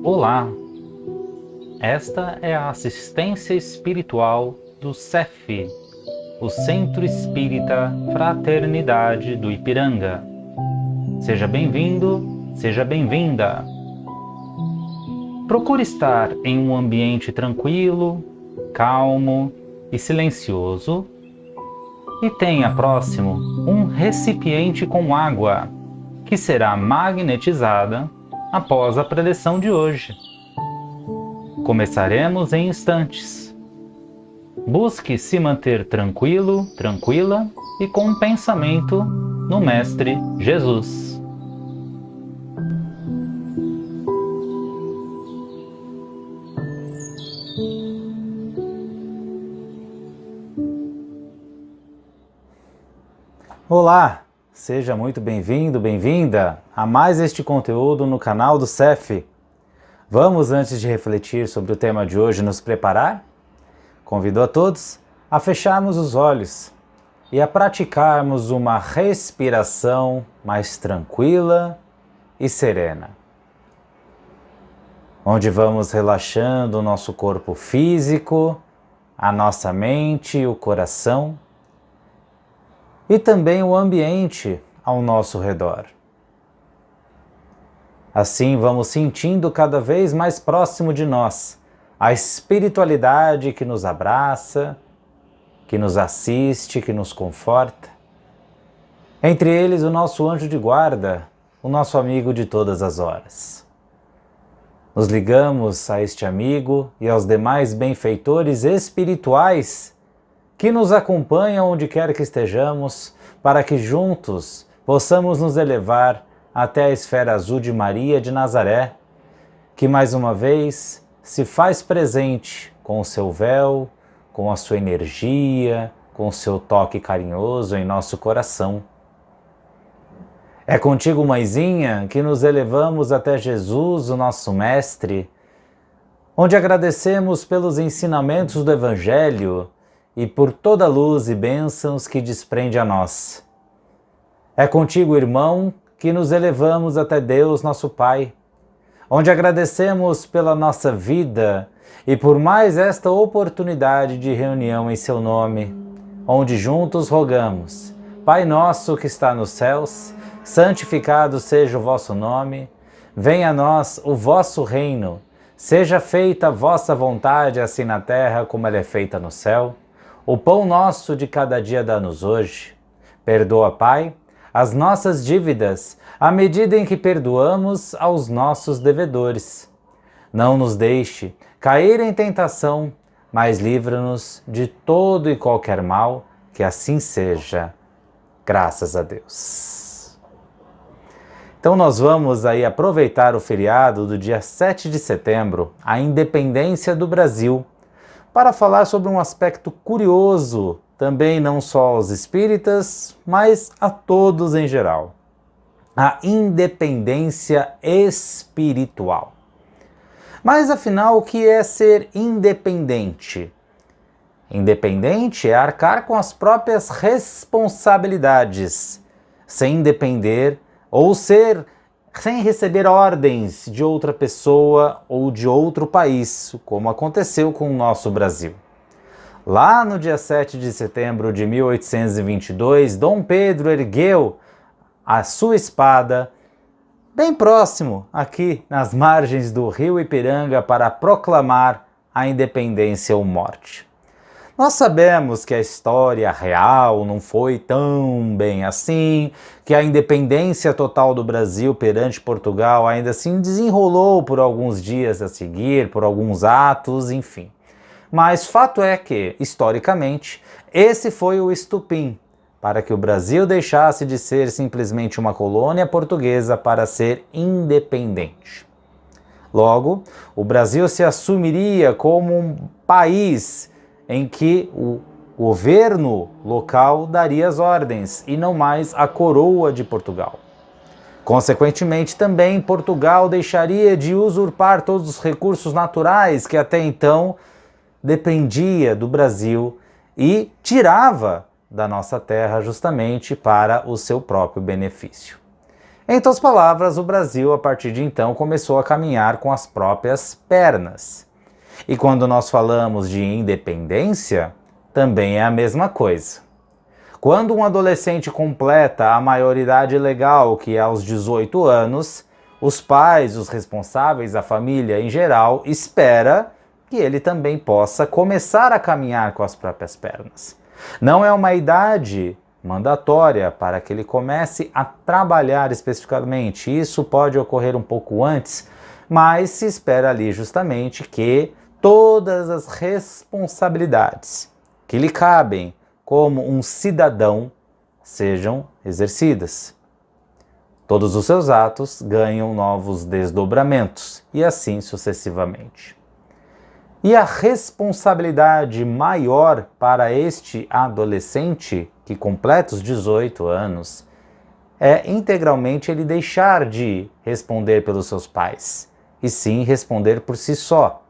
Olá! Esta é a assistência espiritual do CEF, o Centro Espírita Fraternidade do Ipiranga. Seja bem-vindo, seja bem-vinda! Procure estar em um ambiente tranquilo, calmo e silencioso e tenha próximo um recipiente com água, que será magnetizada após a preleção de hoje. Começaremos em instantes. Busque se manter tranquilo, tranquila e com um pensamento no Mestre Jesus. Olá! Seja muito bem-vindo, bem-vinda a mais este conteúdo no canal do CEF. Vamos, antes de refletir sobre o tema de hoje, nos preparar? Convido a todos a fecharmos os olhos e a praticarmos uma respiração mais tranquila e serena, onde vamos relaxando o nosso corpo físico, a nossa mente e o coração, e também o ambiente ao nosso redor. Assim vamos sentindo cada vez mais próximo de nós a espiritualidade que nos abraça, que nos assiste, que nos conforta. Entre eles o nosso anjo de guarda, o nosso amigo de todas as horas. Nos ligamos a este amigo e aos demais benfeitores espirituais que nos acompanham onde quer que estejamos, para que juntos possamos nos elevar até a esfera azul de Maria de Nazaré, que mais uma vez se faz presente com o seu véu, com a sua energia, com o seu toque carinhoso em nosso coração. É contigo, Mãezinha, que nos elevamos até Jesus, o nosso Mestre, onde agradecemos pelos ensinamentos do Evangelho e por toda a luz e bênçãos que desprende a nós. É contigo, irmão, que nos elevamos até Deus, nosso Pai, onde agradecemos pela nossa vida e por mais esta oportunidade de reunião em seu nome, onde juntos rogamos: Pai nosso que está nos céus, santificado seja o vosso nome, venha a nós o vosso reino, seja feita a vossa vontade, assim na terra como ela é feita no céu. O pão nosso de cada dia dá-nos hoje. Perdoa, Pai, as nossas dívidas, à medida em que perdoamos aos nossos devedores. Não nos deixe cair em tentação, mas livra-nos de todo e qualquer mal, que assim seja. Graças a Deus. Então nós vamos aí aproveitar o feriado do dia 7 de setembro, a independência do Brasil, para falar sobre um aspecto curioso, também não só aos espíritas, mas a todos em geral. A independência espiritual. Mas afinal, o que é ser independente? Independente é arcar com as próprias responsabilidades, sem depender ou sem receber ordens de outra pessoa ou de outro país, como aconteceu com o nosso Brasil. Lá no dia 7 de setembro de 1822, Dom Pedro ergueu a sua espada bem próximo, aqui nas margens do rio Ipiranga, para proclamar a independência ou morte. Nós sabemos que a história real não foi tão bem assim, que a independência total do Brasil perante Portugal ainda assim desenrolou por alguns dias a seguir, por alguns atos, enfim. Mas fato é que, historicamente, esse foi o estupim para que o Brasil deixasse de ser simplesmente uma colônia portuguesa para ser independente. Logo, o Brasil se assumiria como um país em que o governo local daria as ordens e não mais a coroa de Portugal. Consequentemente, também Portugal deixaria de usurpar todos os recursos naturais que até então dependia do Brasil e tirava da nossa terra justamente para o seu próprio benefício. Em outras palavras, o Brasil, a partir de então, começou a caminhar com as próprias pernas. E quando nós falamos de independência, também é a mesma coisa. Quando um adolescente completa a maioridade legal, que é aos 18 anos, os pais, os responsáveis, a família em geral, espera que ele também possa começar a caminhar com as próprias pernas. Não é uma idade mandatória para que ele comece a trabalhar especificamente. Isso pode ocorrer um pouco antes, mas se espera ali justamente que todas as responsabilidades que lhe cabem como um cidadão sejam exercidas. Todos os seus atos ganham novos desdobramentos e assim sucessivamente. E a responsabilidade maior para este adolescente que completa os 18 anos é integralmente ele deixar de responder pelos seus pais e sim responder por si só.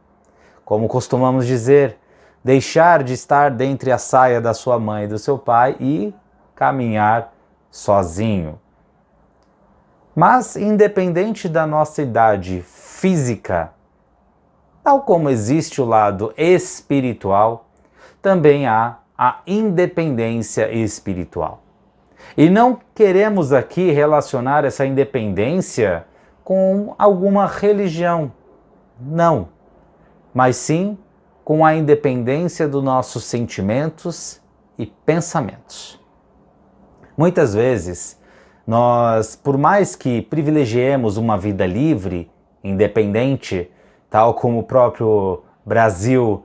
Como costumamos dizer, deixar de estar dentre a saia da sua mãe e do seu pai e caminhar sozinho. Mas, independente da nossa idade física, tal como existe o lado espiritual, também há a independência espiritual. E não queremos aqui relacionar essa independência com alguma religião, não, mas sim com a independência dos nossos sentimentos e pensamentos. Muitas vezes, nós, por mais que privilegiemos uma vida livre, independente, tal como o próprio Brasil,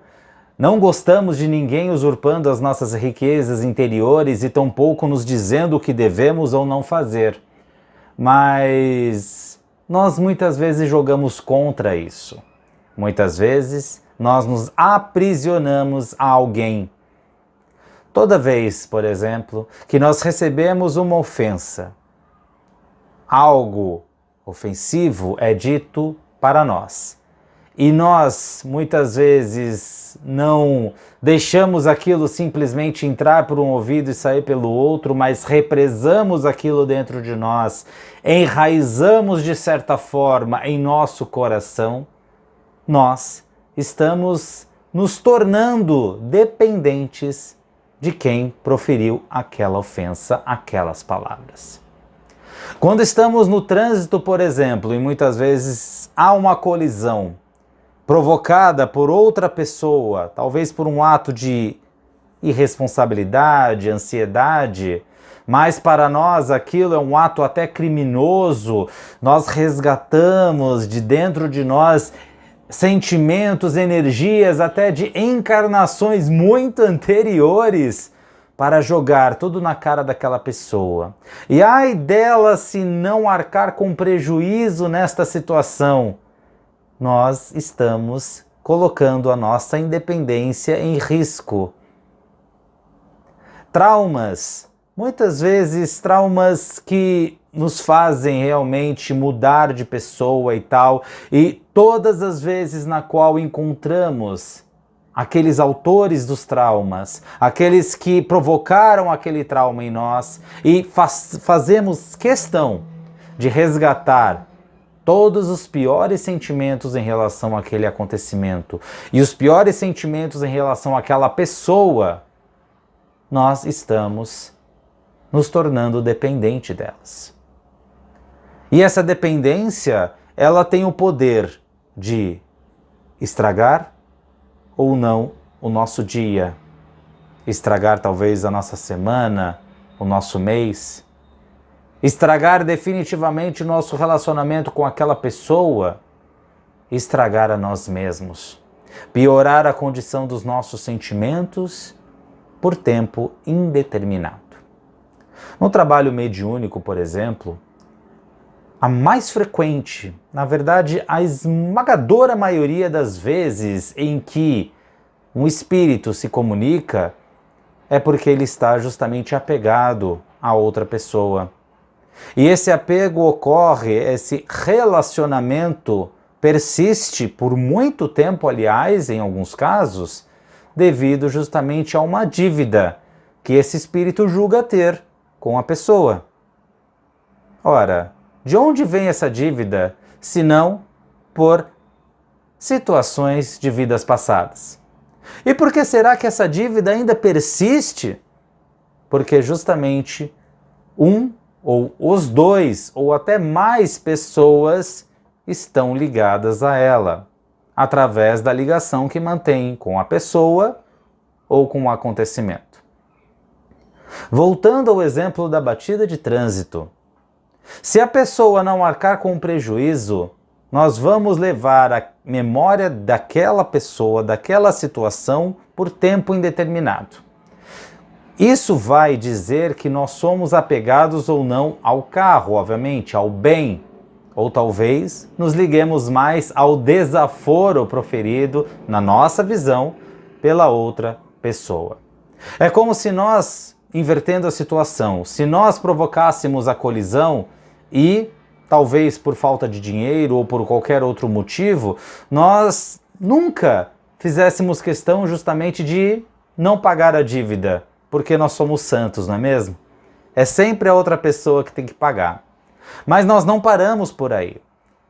não gostamos de ninguém usurpando as nossas riquezas interiores e tampouco nos dizendo o que devemos ou não fazer. Mas nós muitas vezes jogamos contra isso. Muitas vezes nós nos aprisionamos a alguém. Toda vez, por exemplo, que nós recebemos uma ofensa, algo ofensivo é dito para nós. E nós, muitas vezes, não deixamos aquilo simplesmente entrar por um ouvido e sair pelo outro, mas represamos aquilo dentro de nós, enraizamos de certa forma em nosso coração, nós estamos nos tornando dependentes de quem proferiu aquela ofensa, aquelas palavras. Quando estamos no trânsito, por exemplo, e muitas vezes há uma colisão provocada por outra pessoa, talvez por um ato de irresponsabilidade, ansiedade, mas para nós aquilo é um ato até criminoso, nós resgatamos de dentro de nós sentimentos, energias, até de encarnações muito anteriores para jogar tudo na cara daquela pessoa. E ai dela se não arcar com prejuízo nesta situação. Nós estamos colocando a nossa independência em risco. Traumas, muitas vezes traumas que nos fazem realmente mudar de pessoa e tal, e todas as vezes na qual encontramos aqueles autores dos traumas, aqueles que provocaram aquele trauma em nós, e fazemos questão de resgatar todos os piores sentimentos em relação àquele acontecimento e os piores sentimentos em relação àquela pessoa, nós estamos nos tornando dependente delas. E essa dependência, ela tem o poder de estragar ou não o nosso dia, estragar talvez a nossa semana, o nosso mês, estragar definitivamente o nosso relacionamento com aquela pessoa, estragar a nós mesmos, piorar a condição dos nossos sentimentos por tempo indeterminado. No trabalho mediúnico, por exemplo, a mais frequente, na verdade, a esmagadora maioria das vezes em que um espírito se comunica é porque ele está justamente apegado a outra pessoa. E esse apego ocorre, esse relacionamento persiste por muito tempo, aliás, em alguns casos, devido justamente a uma dívida que esse espírito julga ter com a pessoa. Ora, de onde vem essa dívida, se não por situações de vidas passadas? E por que será que essa dívida ainda persiste? Porque justamente um ou os dois ou até mais pessoas estão ligadas a ela, através da ligação que mantém com a pessoa ou com o acontecimento. Voltando ao exemplo da batida de trânsito, se a pessoa não arcar com prejuízo, nós vamos levar a memória daquela pessoa, daquela situação, por tempo indeterminado. Isso vai dizer que nós somos apegados ou não ao carro, obviamente, ao bem. Ou talvez nos liguemos mais ao desaforo proferido, na nossa visão, pela outra pessoa. É como se nós, invertendo a situação, se nós provocássemos a colisão e, talvez por falta de dinheiro ou por qualquer outro motivo, nós nunca fizéssemos questão justamente de não pagar a dívida, porque nós somos santos, não é mesmo? É sempre a outra pessoa que tem que pagar. Mas nós não paramos por aí.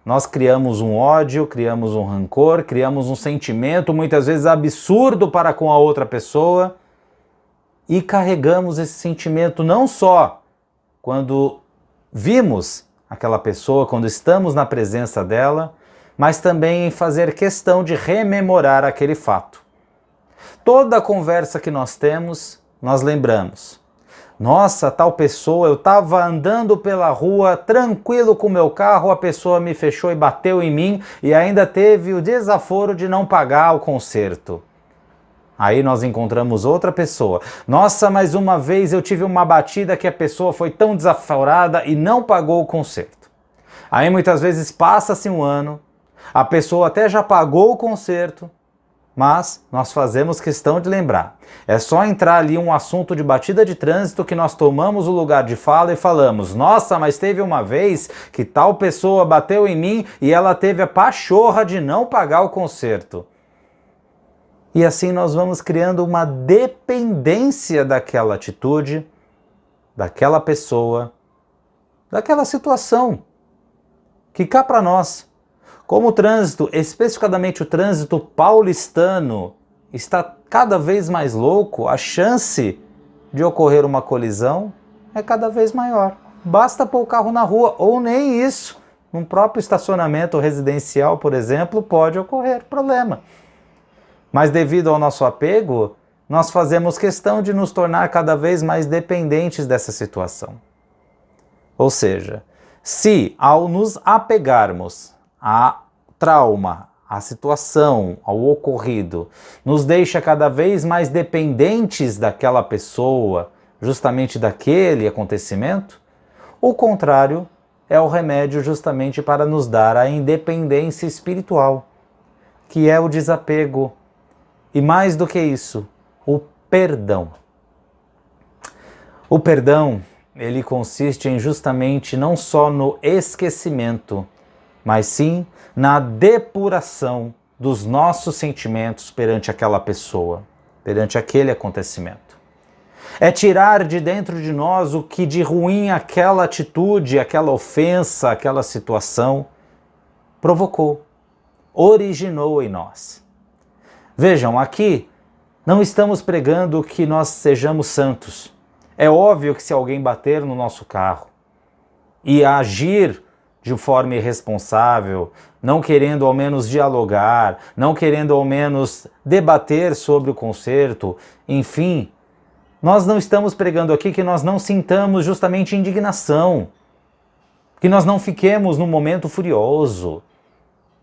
Nós criamos um ódio, criamos um rancor, criamos um sentimento muitas vezes absurdo para com a outra pessoa e carregamos esse sentimento não só quando vimos aquela pessoa, quando estamos na presença dela, mas também em fazer questão de rememorar aquele fato. Toda a conversa que nós temos, nós lembramos. Nossa, tal pessoa, eu estava andando pela rua tranquilo com o meu carro, a pessoa me fechou e bateu em mim e ainda teve o desaforo de não pagar o conserto. Aí nós encontramos outra pessoa. Nossa, mais uma vez eu tive uma batida que a pessoa foi tão desaforada e não pagou o conserto. Aí muitas vezes passa-se um ano, a pessoa até já pagou o conserto, mas nós fazemos questão de lembrar. É só entrar ali um assunto de batida de trânsito que nós tomamos o lugar de fala e falamos: nossa, mas teve uma vez que tal pessoa bateu em mim e ela teve a pachorra de não pagar o conserto. E assim nós vamos criando uma dependência daquela atitude, daquela pessoa, daquela situação, que cá para nós, como o trânsito, especificadamente o trânsito paulistano, está cada vez mais louco, a chance de ocorrer uma colisão é cada vez maior. Basta pôr o carro na rua, ou nem isso. Num próprio estacionamento residencial, por exemplo, pode ocorrer problema. Mas devido ao nosso apego, nós fazemos questão de nos tornar cada vez mais dependentes dessa situação. Ou seja, se ao nos apegarmos a trauma, a situação, ao ocorrido, nos deixa cada vez mais dependentes daquela pessoa, justamente daquele acontecimento, o contrário é o remédio justamente para nos dar a independência espiritual, que é o desapego. E mais do que isso, o perdão. O perdão, ele consiste em justamente não só no esquecimento, mas sim na depuração dos nossos sentimentos perante aquela pessoa, perante aquele acontecimento. É tirar de dentro de nós o que de ruim aquela atitude, aquela ofensa, aquela situação provocou, originou em nós. Vejam, aqui não estamos pregando que nós sejamos santos. É óbvio que se alguém bater no nosso carro e agir de forma irresponsável, não querendo ao menos dialogar, não querendo ao menos debater sobre o conserto, enfim, nós não estamos pregando aqui que nós não sintamos justamente indignação, que nós não fiquemos num momento furioso,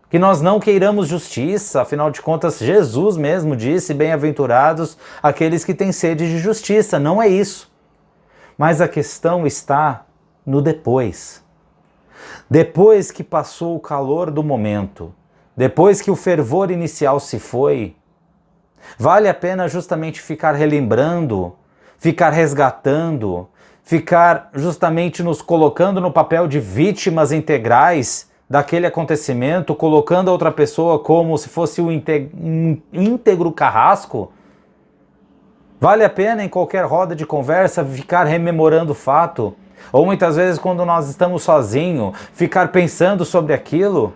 que nós não queiramos justiça, afinal de contas Jesus mesmo disse: bem-aventurados aqueles que têm sede de justiça, não é isso. Mas a questão está no depois. Depois que passou o calor do momento, depois que o fervor inicial se foi, vale a pena justamente ficar relembrando, ficar resgatando, ficar justamente nos colocando no papel de vítimas integrais daquele acontecimento, colocando a outra pessoa como se fosse um íntegro carrasco? Vale a pena em qualquer roda de conversa ficar rememorando o fato? Ou muitas vezes quando nós estamos sozinhos, ficar pensando sobre aquilo?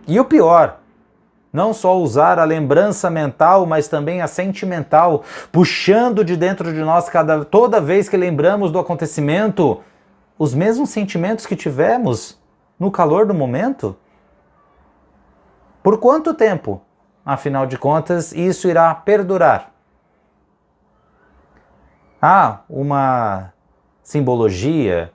E o pior, não só usar a lembrança mental, mas também a sentimental, puxando de dentro de nós toda vez que lembramos do acontecimento, os mesmos sentimentos que tivemos no calor do momento? Por quanto tempo, afinal de contas, isso irá perdurar? Há uma simbologia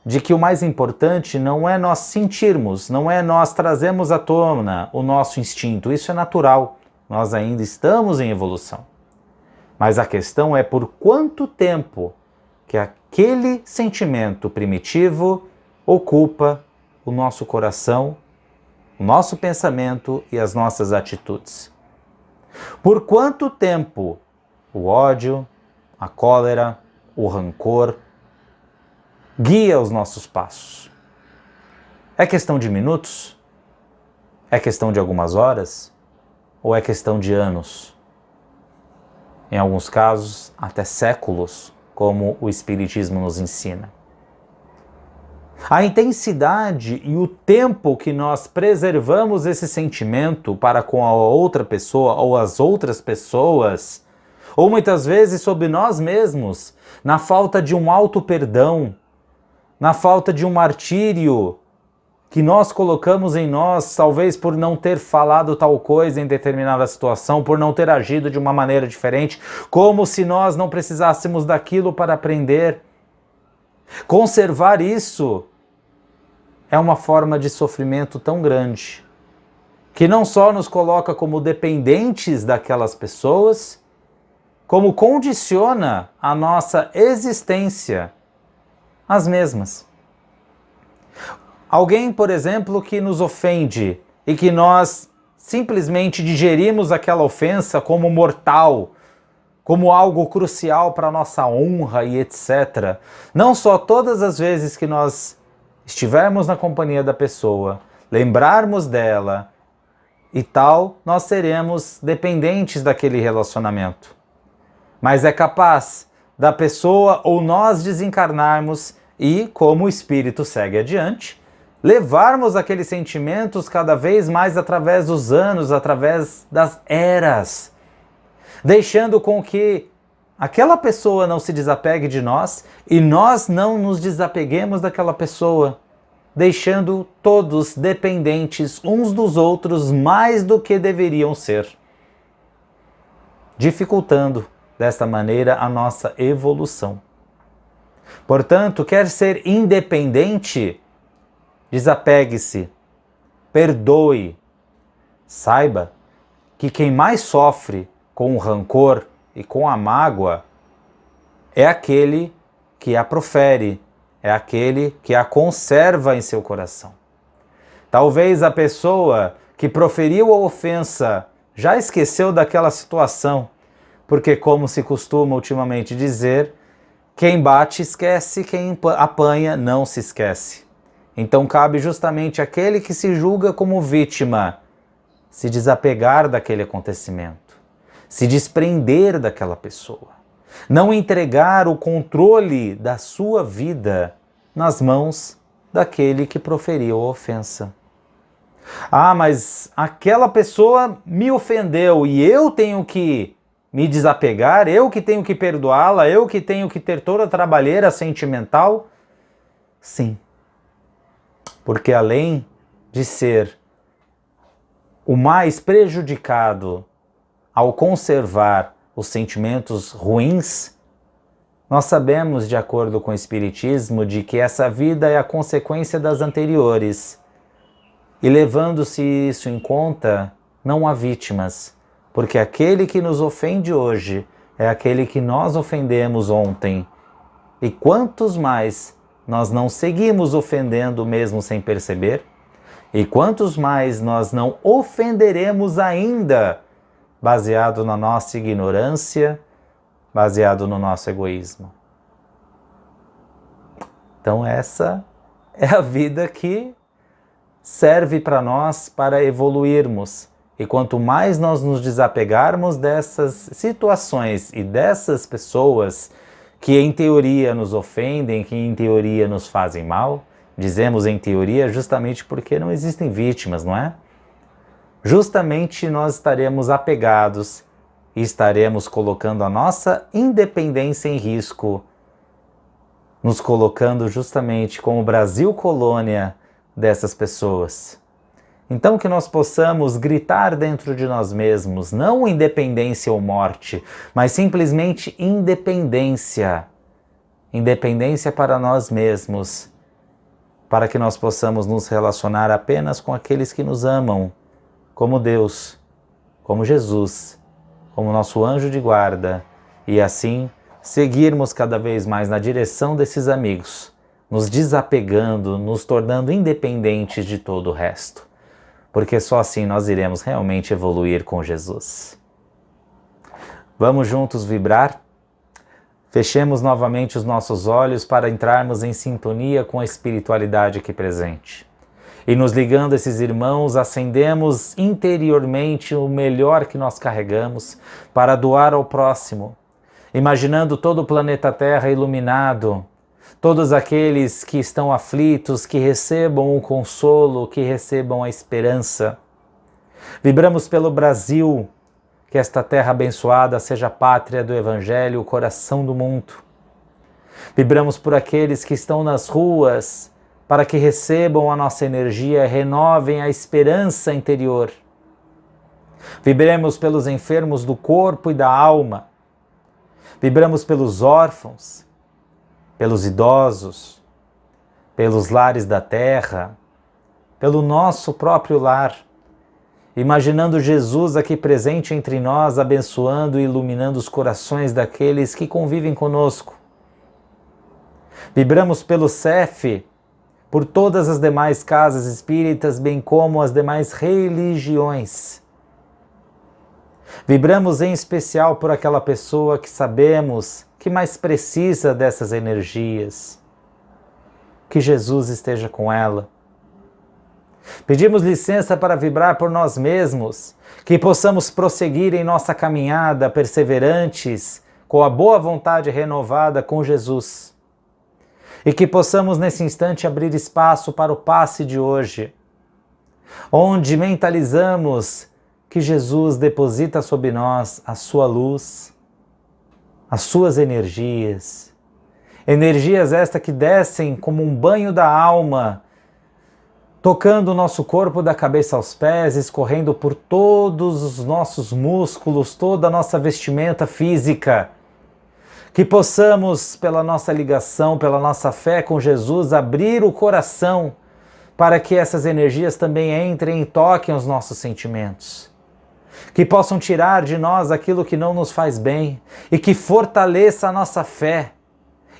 de que o mais importante não é nós sentirmos, não é nós trazermos à tona o nosso instinto. Isso é natural, nós ainda estamos em evolução. Mas a questão é por quanto tempo que aquele sentimento primitivo ocupa o nosso coração, o nosso pensamento e as nossas atitudes. Por quanto tempo o ódio, a cólera, o rancor guia os nossos passos? É questão de minutos? É questão de algumas horas? Ou é questão de anos? Em alguns casos, até séculos, como o Espiritismo nos ensina. A intensidade e o tempo que nós preservamos esse sentimento para com a outra pessoa ou as outras pessoas, ou muitas vezes sobre nós mesmos, na falta de um auto-perdão, na falta de um martírio que nós colocamos em nós, talvez por não ter falado tal coisa em determinada situação, por não ter agido de uma maneira diferente, como se nós não precisássemos daquilo para aprender. Conservar isso é uma forma de sofrimento tão grande, que não só nos coloca como dependentes daquelas pessoas, como condiciona a nossa existência às mesmas. Alguém, por exemplo, que nos ofende e que nós simplesmente digerimos aquela ofensa como mortal, como algo crucial para a nossa honra e etc. Não só todas as vezes que nós estivermos na companhia da pessoa, lembrarmos dela e tal, nós seremos dependentes daquele relacionamento. Mas é capaz da pessoa ou nós desencarnarmos e, como o espírito segue adiante, levarmos aqueles sentimentos cada vez mais através dos anos, através das eras, deixando com que aquela pessoa não se desapegue de nós e nós não nos desapeguemos daquela pessoa, deixando todos dependentes uns dos outros mais do que deveriam ser, dificultando desta maneira a nossa evolução. Portanto, quer ser independente? Desapegue-se, perdoe. Saiba que quem mais sofre com o rancor e com a mágoa é aquele que a profere, é aquele que a conserva em seu coração. Talvez a pessoa que proferiu a ofensa já esqueceu daquela situação, porque, como se costuma ultimamente dizer, quem bate esquece, quem apanha não se esquece. Então cabe justamente àquele que se julga como vítima se desapegar daquele acontecimento, se desprender daquela pessoa, não entregar o controle da sua vida nas mãos daquele que proferiu a ofensa. Ah, mas aquela pessoa me ofendeu e eu tenho que me desapegar, eu que tenho que perdoá-la, eu que tenho que ter toda a trabalheira sentimental? Sim. Porque além de ser o mais prejudicado ao conservar os sentimentos ruins, nós sabemos, de acordo com o Espiritismo, de que essa vida é a consequência das anteriores. E levando-se isso em conta, não há vítimas, porque aquele que nos ofende hoje é aquele que nós ofendemos ontem. E quantos mais nós não seguimos ofendendo mesmo sem perceber? E quantos mais nós não ofenderemos ainda, baseado na nossa ignorância, baseado no nosso egoísmo? Então essa é a vida que serve para nós para evoluirmos E quanto mais nós nos desapegarmos dessas situações e dessas pessoas que em teoria nos ofendem, que em teoria nos fazem mal, dizemos em teoria justamente porque não existem vítimas, não é? Justamente nós estaremos apegados e estaremos colocando a nossa independência em risco, nos colocando justamente como Brasil colônia dessas pessoas. Então que nós possamos gritar dentro de nós mesmos, não independência ou morte, mas simplesmente independência. Independência para nós mesmos, para que nós possamos nos relacionar apenas com aqueles que nos amam, como Deus, como Jesus, como nosso anjo de guarda, e assim seguirmos cada vez mais na direção desses amigos, nos desapegando, nos tornando independentes de todo o resto. Porque só assim nós iremos realmente evoluir com Jesus. Vamos juntos vibrar? Fechemos novamente os nossos olhos para entrarmos em sintonia com a espiritualidade aqui presente. E nos ligando a esses irmãos, acendemos interiormente o melhor que nós carregamos para doar ao próximo, imaginando todo o planeta Terra iluminado, todos aqueles que estão aflitos, que recebam o consolo, que recebam a esperança. Vibramos pelo Brasil, que esta terra abençoada seja a pátria do Evangelho, o coração do mundo. Vibramos por aqueles que estão nas ruas, para que recebam a nossa energia, renovem a esperança interior. Vibremos pelos enfermos do corpo e da alma. Vibramos pelos órfãos, pelos idosos, pelos lares da terra, pelo nosso próprio lar, imaginando Jesus aqui presente entre nós, abençoando e iluminando os corações daqueles que convivem conosco. Vibramos pelo CEF, por todas as demais casas espíritas, bem como as demais religiões. Vibramos em especial por aquela pessoa que sabemos que mais precisa dessas energias. Que Jesus esteja com ela. Pedimos licença para vibrar por nós mesmos, que possamos prosseguir em nossa caminhada perseverantes, com a boa vontade renovada com Jesus. E que possamos nesse instante abrir espaço para o passe de hoje, onde mentalizamos que Jesus deposita sobre nós a sua luz, as suas energias. Energias estas que descem como um banho da alma, tocando o nosso corpo da cabeça aos pés, escorrendo por todos os nossos músculos, toda a nossa vestimenta física. Que possamos, pela nossa ligação, pela nossa fé com Jesus, abrir o coração para que essas energias também entrem e toquem os nossos sentimentos. Que possam tirar de nós aquilo que não nos faz bem e que fortaleça a nossa fé,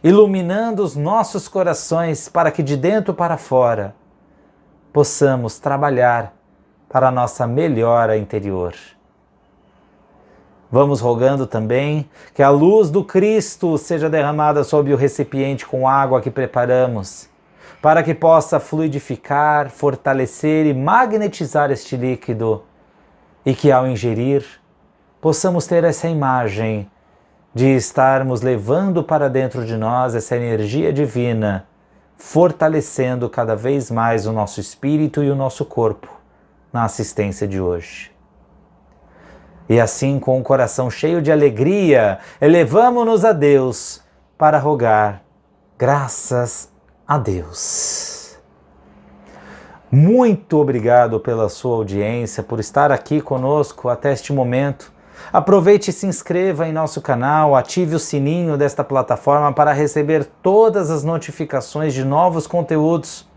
iluminando os nossos corações para que de dentro para fora possamos trabalhar para a nossa melhora interior. Vamos rogando também que a luz do Cristo seja derramada sobre o recipiente com água que preparamos, para que possa fluidificar, fortalecer e magnetizar este líquido, e que ao ingerir possamos ter essa imagem de estarmos levando para dentro de nós essa energia divina, fortalecendo cada vez mais o nosso espírito e o nosso corpo na assistência de hoje. E assim, com o coração cheio de alegria, elevamo-nos a Deus para rogar graças a Deus. Muito obrigado pela sua audiência, por estar aqui conosco até este momento. Aproveite e se inscreva em nosso canal, ative o sininho desta plataforma para receber todas as notificações de novos conteúdos.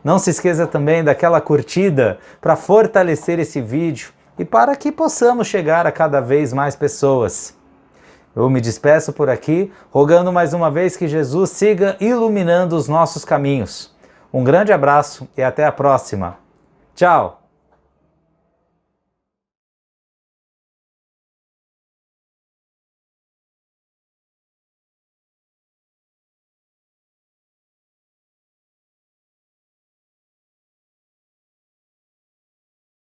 Não se esqueça também daquela curtida para fortalecer esse vídeo e para que possamos chegar a cada vez mais pessoas. Eu me despeço por aqui, rogando mais uma vez que Jesus siga iluminando os nossos caminhos. Um grande abraço e até a próxima. Tchau!